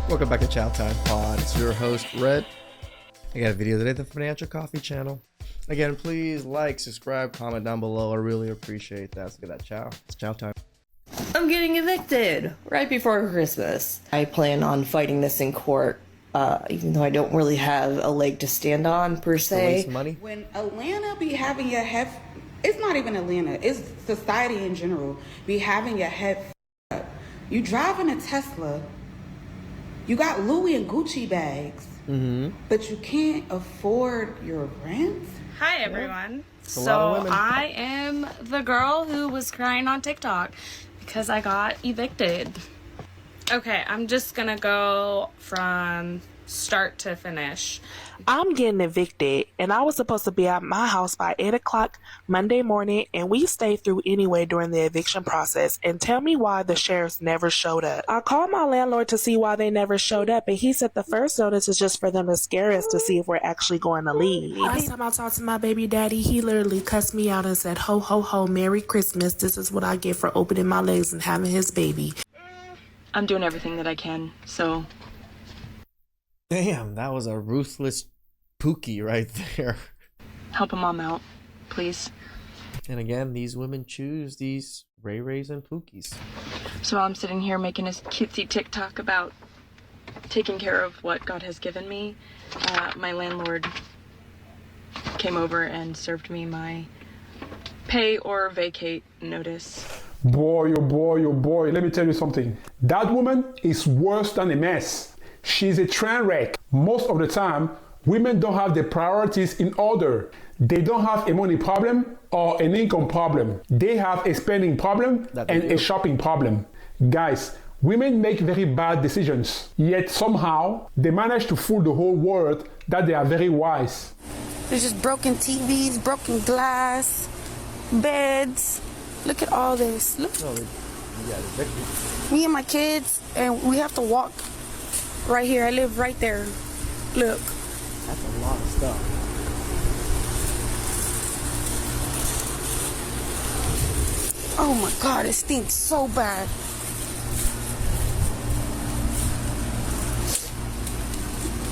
Welcome back to Chow Time Pod. It's your host, Red. I got a video today at the Financial Coffee channel. Again, please like, subscribe, comment down below. I really appreciate that. Let's get that chow. It's chow time. I'm getting evicted right before Christmas. I plan on fighting this in court, even though I don't really have a leg to stand on, per se. Waste money. When Atlanta be having your head, it's not even Atlanta, it's society in general, be having your head up. You driving a Tesla, you got Louis and Gucci bags, but you can't afford your rent? Hi everyone. A lot of women. I am the girl who was crying on TikTok because I got evicted. Okay, I'm just gonna go from start to finish. I'm getting evicted, and I was supposed to be at my house by 8 o'clock Monday morning, and we stayed through anyway during the eviction process. And tell me why the sheriffs never showed up. I called my landlord to see why they never showed up, and he said the first notice is just for them to scare us to see if we're actually going to leave. Last time I talked to my baby daddy, he literally cussed me out and said, "Ho, ho, ho, Merry Christmas. This is what I get for opening my legs and having his baby." I'm doing everything that I can, so... Damn, that was a ruthless Pookie right there. help a mom out, please. And again, these women choose these Ray Rays and Pookies. So while I'm sitting here making a cutesy TikTok about taking care of what God has given me, my landlord came over and served me my pay or vacate notice. Boy, oh boy, oh boy, let me tell you something. That woman is worse than a mess. She's a train wreck. Most of the time, women don't have their priorities in order. They don't have a money problem or an income problem. They have a spending problem and a shopping problem. Guys, women make very bad decisions, yet somehow they manage to fool the whole world that they are very wise. There's just broken TVs, broken glass, beds. Look at all this. Look. Me and my kids, and we have to walk right here. I live right there. Look. That's a lot of stuff. Oh my God, it stinks so bad.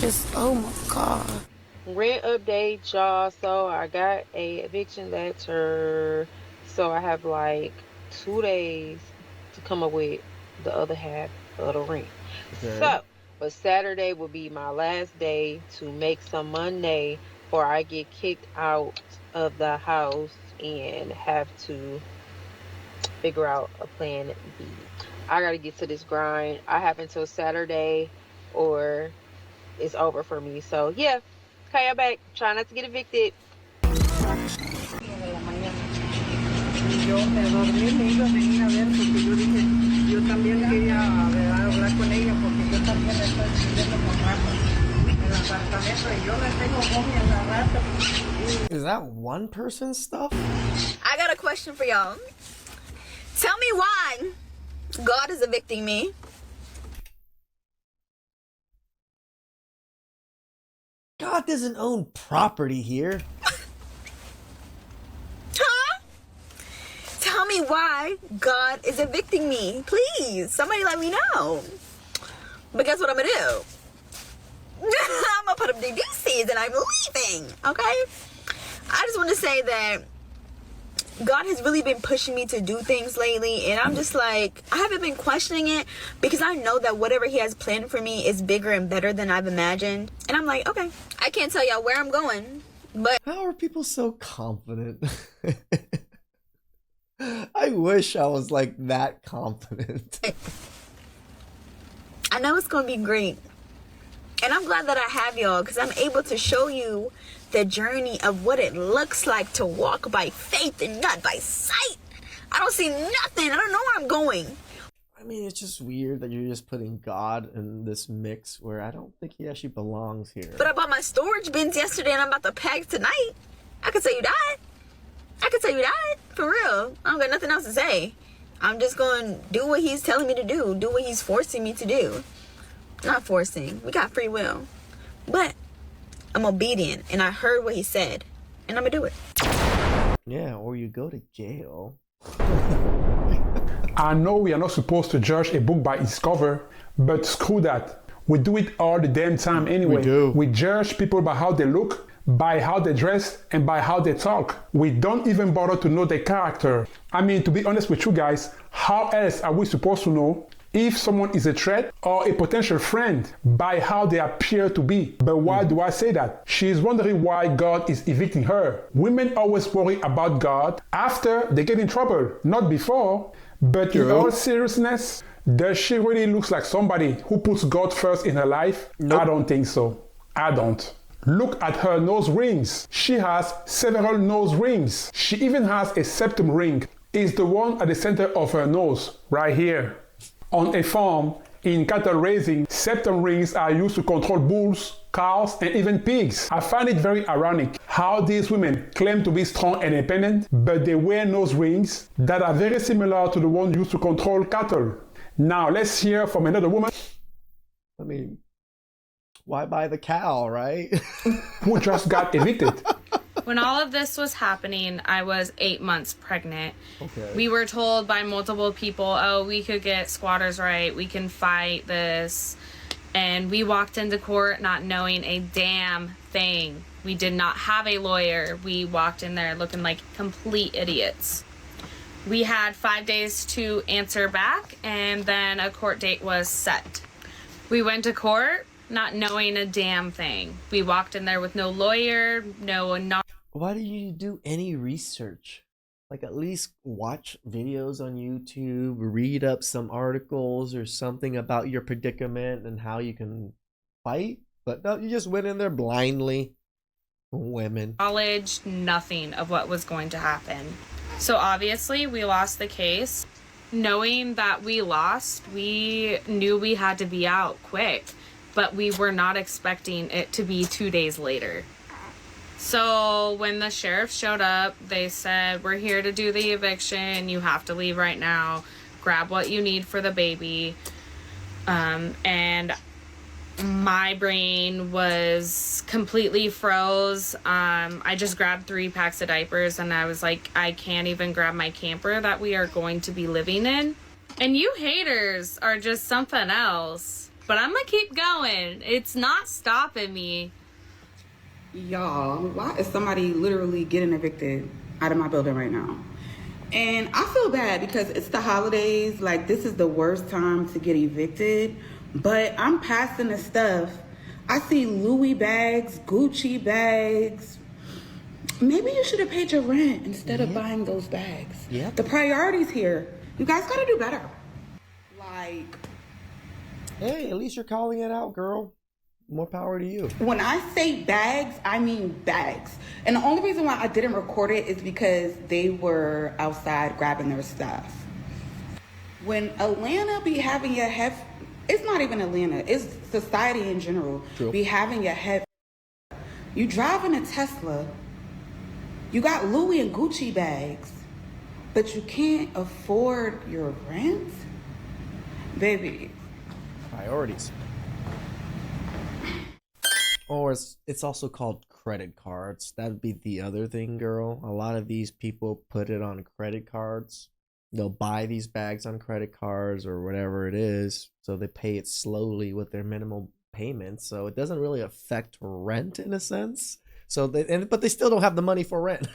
Just, oh my God. Rent update, y'all. So I got a eviction letter. So I have like 2 days to come up with the other half of the rent. Okay. So, but Saturday will be my last day to make some money before I get kicked out of the house and have to figure out a plan B. I gotta get to this grind. I have until Saturday or it's over for me. So yeah, okay, I'm back. Try not to get evicted. Yo me dormí, me iba a venir a ver porque yo dije, yo también quería hablar con ella porque yo también estoy viviendo con ratas en el apartamento y yo le tengo momia a la rata. Is that one person's stuff? I got a question for y'all. Tell me why God is evicting me. God doesn't own property here. Tell me why God is evicting me. Please, somebody let me know. But guess what I'm gonna do? I'm gonna put up the deuces and I'm leaving, okay? I just want to say that God has really been pushing me to do things lately, and I'm just like, I haven't been questioning it because I know that whatever he has planned for me is bigger and better than I've imagined. And I'm like, okay, I can't tell y'all where I'm going, but how are people so confident? I wish I was like that confident. I know it's gonna be great, and I'm glad that I have y'all because I'm able to show you the journey of what it looks like to walk by faith and not by sight. I don't see nothing. I don't know where I'm going. I mean, it's just weird that you're just putting God in this mix where I don't think he actually belongs here. But I bought my storage bins yesterday and I'm about to pack tonight. I can tell you that. For real. I don't got nothing else to say. I'm just going to do what he's telling me to do what he's forcing me to do. Not forcing. We got free will. But I'm obedient, and I heard what he said, and I'm going to do it. Yeah, or you go to jail. I know we are not supposed to judge a book by its cover, but screw that. We do it all the damn time anyway. We do. We judge people by how they look, by how they dress, and by how they talk. We don't even bother to know their character. I mean, to be honest with you guys, how else are we supposed to know if someone is a threat or a potential friend? By how they appear to be. But why do I say that? She is wondering why God is evicting her. Women always worry about God after they get in trouble, not before. But in all seriousness, does she really look like somebody who puts God first in her life? Nope. I don't think so. I don't. Look at her nose rings. She has several nose rings. She even has a septum ring. It's the one at the center of her nose, right here. On a farm, in cattle raising, septum rings are used to control bulls, cows, and even pigs. I find it very ironic how these women claim to be strong and independent, but they wear nose rings that are very similar to the one used to control cattle. Now let's hear from another woman. I mean, why buy the cow, right? Who just got evicted. When all of this was happening, I was 8 months pregnant. Okay. We were told by multiple people, oh, we could get squatters' right, we can fight this. And we walked into court not knowing a damn thing. We did not have a lawyer. We walked in there looking like complete idiots. We had 5 days to answer back, and then a court date was set. We went to court not knowing a damn thing. We walked in there with no lawyer, Why do you do any research? Like, at least watch videos on YouTube, read up some articles or something about your predicament and how you can fight. But no, you just went in there blindly. Women. knowledge, nothing of what was going to happen. So obviously we lost the case. Knowing that we lost, we knew we had to be out quick, but we were not expecting it to be 2 days later. So when the sheriff showed up, they said, we're here to do the eviction. You have to leave right now. Grab what you need for the baby. And my brain was completely froze. I just grabbed 3 packs of diapers and I was like, I can't even grab my camper that we are going to be living in. And you haters are just something else. But I'm gonna keep going. It's not stopping me. Y'all, why is somebody literally getting evicted out of my building right now? And I feel bad because it's the holidays. Like, this is the worst time to get evicted. But I'm passing the stuff. I see Louis bags, Gucci bags. Maybe you should have paid your rent instead of buying those bags. Yeah. The priorities here. You guys gotta do better. Like, hey, at least you're calling it out, girl. More power to you. when I say bags, I mean bags. And the only reason why I didn't record it is because they were outside grabbing their stuff. When Atlanta be having a it's not even Atlanta, it's society in general, True. be having a you driving a Tesla, you got Louis and Gucci bags, but you can't afford your rent? Baby. Priorities. Or it's also called credit cards. That'd be the other thing, girl. A lot of these people put it on credit cards. They'll buy these bags on credit cards or whatever it is, so they pay it slowly with their minimal payments. So it doesn't really affect rent in a sense. So but they still don't have the money for rent.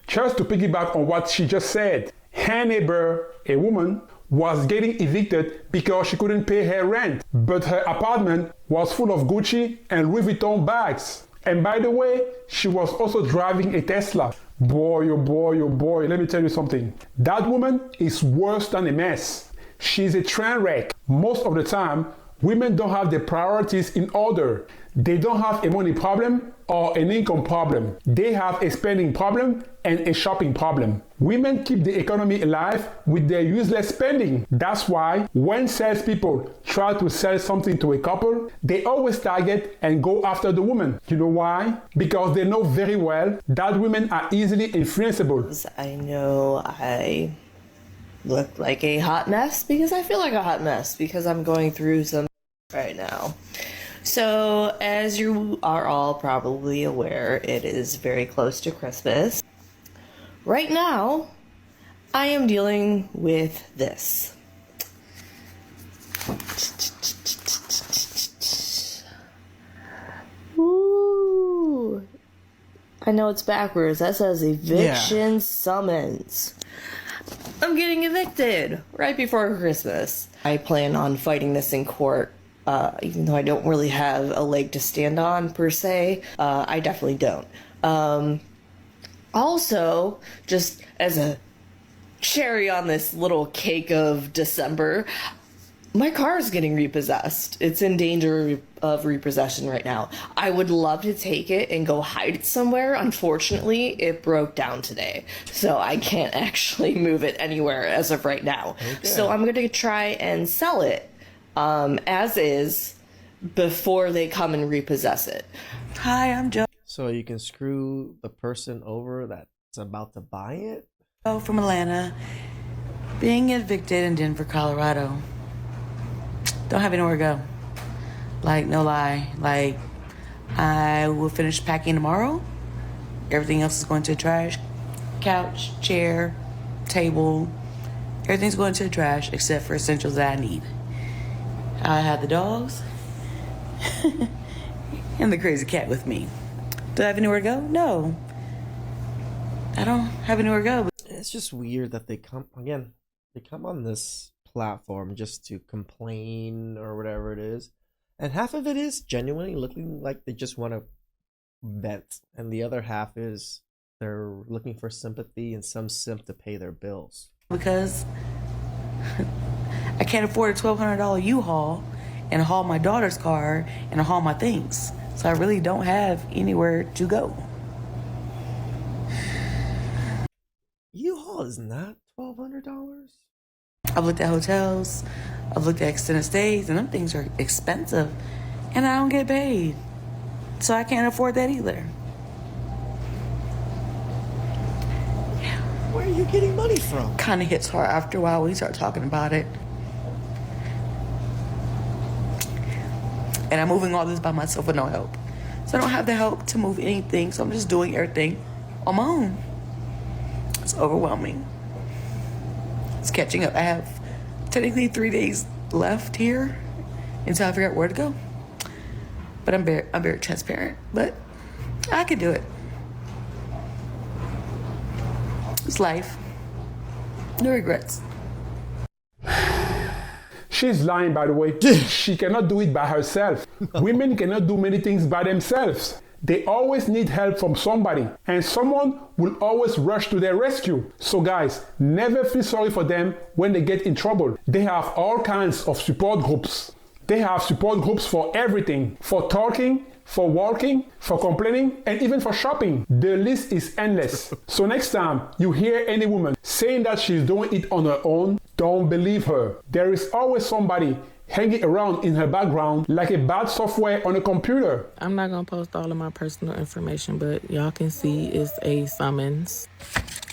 Just to piggyback on what she just said, her neighbor, a woman, was getting evicted because she couldn't pay her rent, but her apartment was full of Gucci and Louis Vuitton bags. And by the way, she was also driving a Tesla. Boy, oh boy, oh boy, let me tell you something. That woman is worse than a mess. She's a train wreck. Most of the time, women don't have their priorities in order. They don't have a money problem or an income problem. They have a spending problem and a shopping problem. Women keep the economy alive with their useless spending. That's why when salespeople try to sell something to a couple, they always target and go after the woman. You know why? Because they know very well that women are easily influenceable. I know I look like a hot mess because I feel like a hot mess because I'm going through some right now. So, as you are all probably aware, it is very close to Christmas. Right now, I am dealing with this. I know it's backwards. That says eviction summons. I'm getting evicted right before Christmas. I plan on fighting this in court, even though I don't really have a leg to stand on, per se. I definitely don't. Also, just as a cherry on this little cake of December, my car is getting repossessed. It's in danger of repossession right now. I would love to take it and go hide it somewhere. Unfortunately, it broke down today, so I can't actually move it anywhere as of right now. Okay. So I'm going to try and sell it as is before they come and repossess it. Hi, I'm Joe. So you can screw the person over that's about to buy it? From Atlanta, being evicted in Denver, Colorado. Don't have anywhere to go. Like, no lie. Like, I will finish packing tomorrow. Everything else is going to the trash. Couch, chair, table. Everything's going to the trash except for essentials that I need. I have the dogs and the crazy cat with me. Do I have anywhere to go? No. I don't have anywhere to go. It's just weird that they come on this platform just to complain or whatever it is, and half of it is genuinely looking like they just want to vent, and the other half is they're looking for sympathy and some simp to pay their bills. Because I can't afford a $1,200 U-Haul and haul my daughter's car and haul my things, so I really don't have anywhere to go. U-Haul is not $1,200. I've looked at hotels, I've looked at extended stays, and them things are expensive, and I don't get paid, so I can't afford that either. Where are you getting money from? Kind of hits hard after a while when you start talking about it. And I'm moving all this by myself with no help. So I don't have the help to move anything, so I'm just doing everything on my own. It's overwhelming. It's catching up. I have technically 3 days left here until I figure out where to go. But I'm very transparent. But I can do it. It's life. No regrets. She's lying, by the way. She cannot do it by herself. Women cannot do many things by themselves. They always need help from somebody, and someone will always rush to their rescue. So guys, never feel sorry for them when they get in trouble. They have all kinds of support groups. They have support groups for everything, for talking, for walking, for complaining, and even for shopping. The list is endless. So next time you hear any woman saying that she's doing it on her own, don't believe her. There is always somebody hanging around in her background like a bad software on a computer. I'm not gonna post all of my personal information, but y'all can see it's a summons.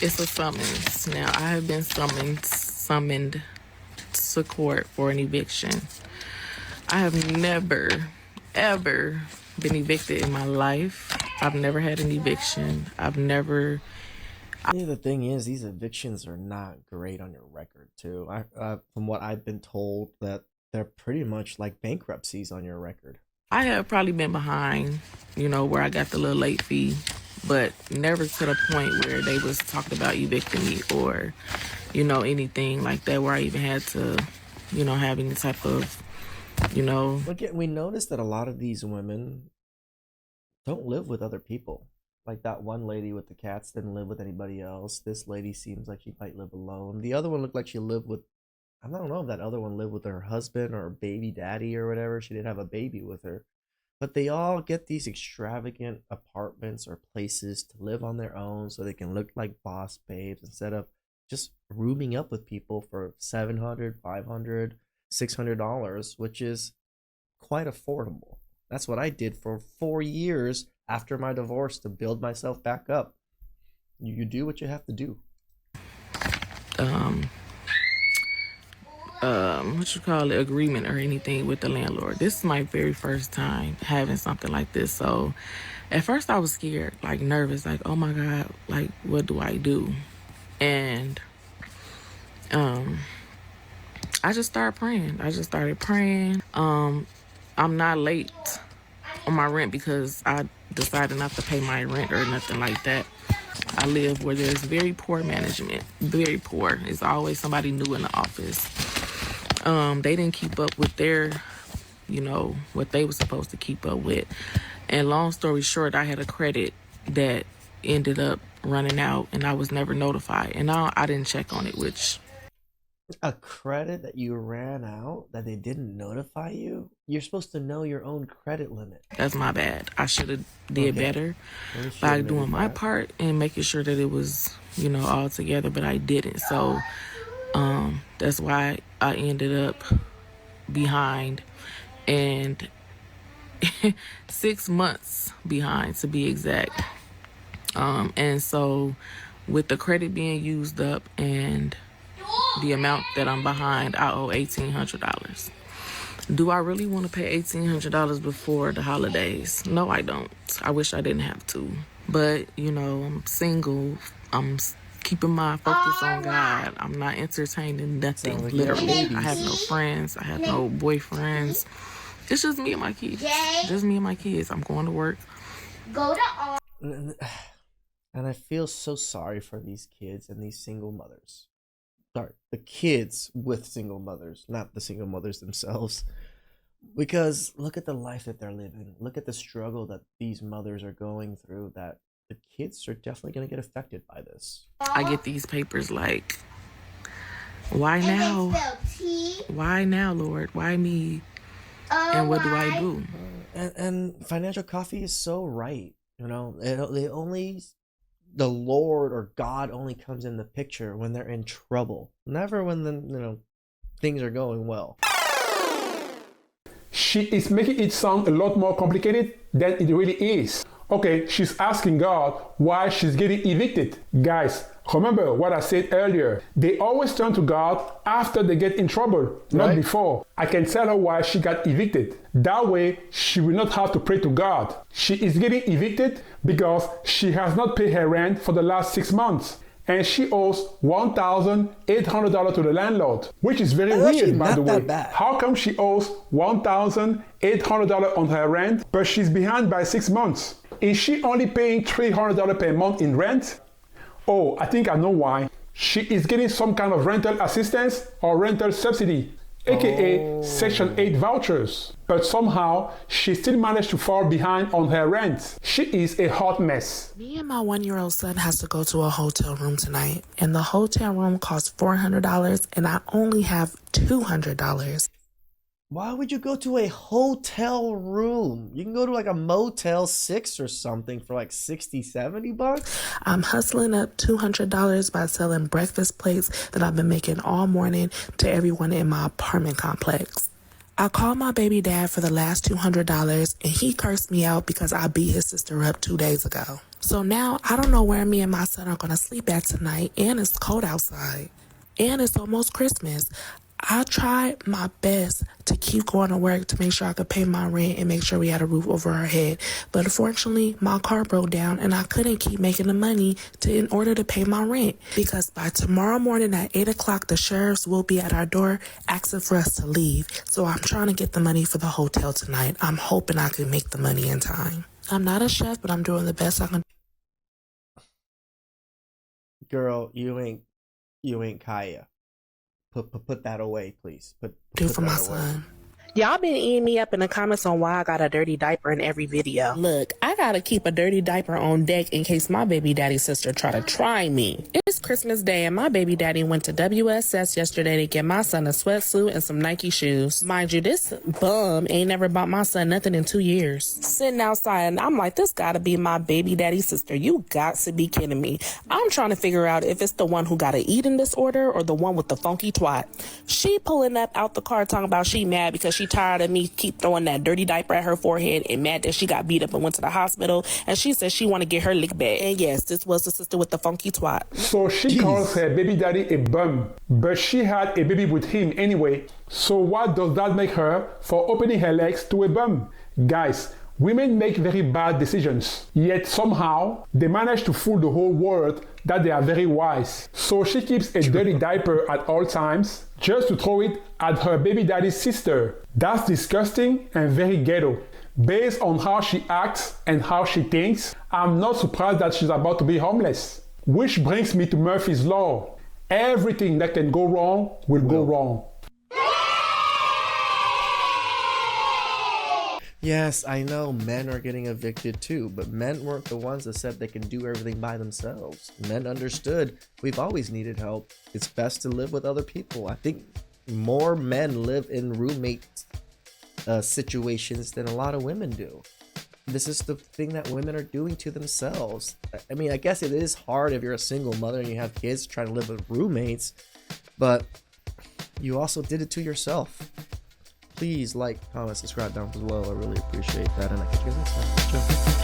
It's a summons. Now, I have been summoned to court for an eviction. I have never, ever been evicted in my life. I've never had an eviction. Yeah, the thing is, these evictions are not great on your record, too. From what I've been told, that they're pretty much like bankruptcies on your record. I have probably been behind, where I got the little late fee, but never to the point where they was talking about evicting me or, anything like that where I even had to, have any type of, Again, we noticed that a lot of these women don't live with other people. Like that one lady with the cats didn't live with anybody else. This lady seems like she might live alone. The other one looked like she lived with, I don't know if that other one lived with her husband or baby daddy or whatever. She didn't have a baby with her. But they all get these extravagant apartments or places to live on their own so they can look like boss babes instead of just rooming up with people for $700, $500, $600, which is quite affordable. That's what I did for 4 years after my divorce to build myself back up. You do what you have to do. Agreement or anything with the landlord. This is my very first time having something like this. So at first I was scared, like nervous, like, oh my God, like what do I do? And I just started praying. I'm not late on my rent because I decided not to pay my rent or nothing like that. I live where there's very poor management, very poor. It's always somebody new in the office. They didn't keep up with their, what they were supposed to keep up with. And long story short, I had a credit that ended up running out and I was never notified. And I didn't check on it, which... A credit that you ran out that they didn't notify you? You're supposed to know your own credit limit. That's my bad. I should have did better by doing my part and making sure that it was, all together, but I didn't. So that's why I ended up behind, and 6 months behind to be exact. And so with the credit being used up and the amount that I'm behind, I owe $1,800. Do I really want to pay $1,800 before the holidays? No, I don't. I wish I didn't have to. But, I'm single. I'm keeping my focus on God. I'm not entertaining nothing, literally. I have no friends. I have no boyfriends. It's just me and my kids. Just me and my kids. I'm going to work. And I feel so sorry for these kids and these single mothers. Sorry, the kids with single mothers, not the single mothers themselves. Because look at the life that they're living. Look at the struggle that these mothers are going through, that the kids are definitely going to get affected by this. I get these papers like, why now? Why now, Lord? Why me? And what do I do? And Financial Coffee is so right. The Lord or God only comes in the picture when they're in trouble, never when things are going well. She is making it sound a lot more complicated than it really is. Okay, she's asking God why she's getting evicted. Guys, remember what I said earlier. They always turn to God after they get in trouble, not before. I can tell her why she got evicted. That way, she will not have to pray to God. She is getting evicted because she has not paid her rent for the last 6 months. And she owes $1,800 to the landlord, which is very weird, by the way. How come she owes $1,800 on her rent, but she's behind by 6 months? Is she only paying $300 per month in rent? Oh, I think I know why. She is getting some kind of rental assistance or rental subsidy, aka Section 8 vouchers. But somehow, she still managed to fall behind on her rent. She is a hot mess. Me and my 1-year-old son has to go to a hotel room tonight, and the hotel room costs $400, and I only have $200. Why would you go to a hotel room? You can go to like a Motel 6 or something for like $60-$70. I'm hustling up $200 by selling breakfast plates that I've been making all morning to everyone in my apartment complex. I called my baby dad for the last $200 and he cursed me out because I beat his sister up 2 days ago. So now I don't know where me and my son are going to sleep at tonight, and it's cold outside. And it's almost Christmas. I tried my best to keep going to work to make sure I could pay my rent and make sure we had a roof over our head. But unfortunately, my car broke down and I couldn't keep making the money in order to pay my rent. Because by tomorrow morning at 8 o'clock, the sheriffs will be at our door asking for us to leave. So I'm trying to get the money for the hotel tonight. I'm hoping I can make the money in time. I'm not a chef, but I'm doing the best I can. Girl, you ain't Kaya. Put that away, please. Do for my son. Y'all been eating me up in the comments on why I got a dirty diaper in every video. Look, I gotta keep a dirty diaper on deck in case my baby daddy's sister try to try me. It's Christmas Day and my baby daddy went to WSS yesterday to get my son a sweatsuit and some Nike shoes. Mind you, this bum ain't never bought my son nothing in 2 years. Sitting outside and I'm like, this gotta be my baby daddy's sister. You got to be kidding me. I'm trying to figure out if it's the one who got an eating disorder or the one with the funky twat. She pulling up out the car talking about she mad because she tired of me keep throwing that dirty diaper at her forehead and mad that she got beat up and went to the hospital, and she said she want to get her lick back. And yes, this was the sister with the funky twat. So she calls her baby daddy a bum, but she had a baby with him anyway. So what does that make her for opening her legs to a bum? Guys, Women make very bad decisions, yet somehow they manage to fool the whole world that they are very wise. So she keeps a dirty diaper at all times just to throw it at her baby daddy's sister. That's disgusting and very ghetto. Based on how she acts and how she thinks, I'm not surprised that she's about to be homeless. Which brings me to Murphy's Law. Everything that can go wrong will go wrong. Yes, I know men are getting evicted too, but men weren't the ones that said they can do everything by themselves. Men understood we've always needed help. It's best to live with other people. I think more men live in roommate situations than a lot of women do. This is the thing that women are doing to themselves. I mean, I guess it is hard if you're a single mother and you have kids trying to live with roommates, but you also did it to yourself. Please like, comment, subscribe down below. I really appreciate that, and I'll catch you guys next time. Ciao.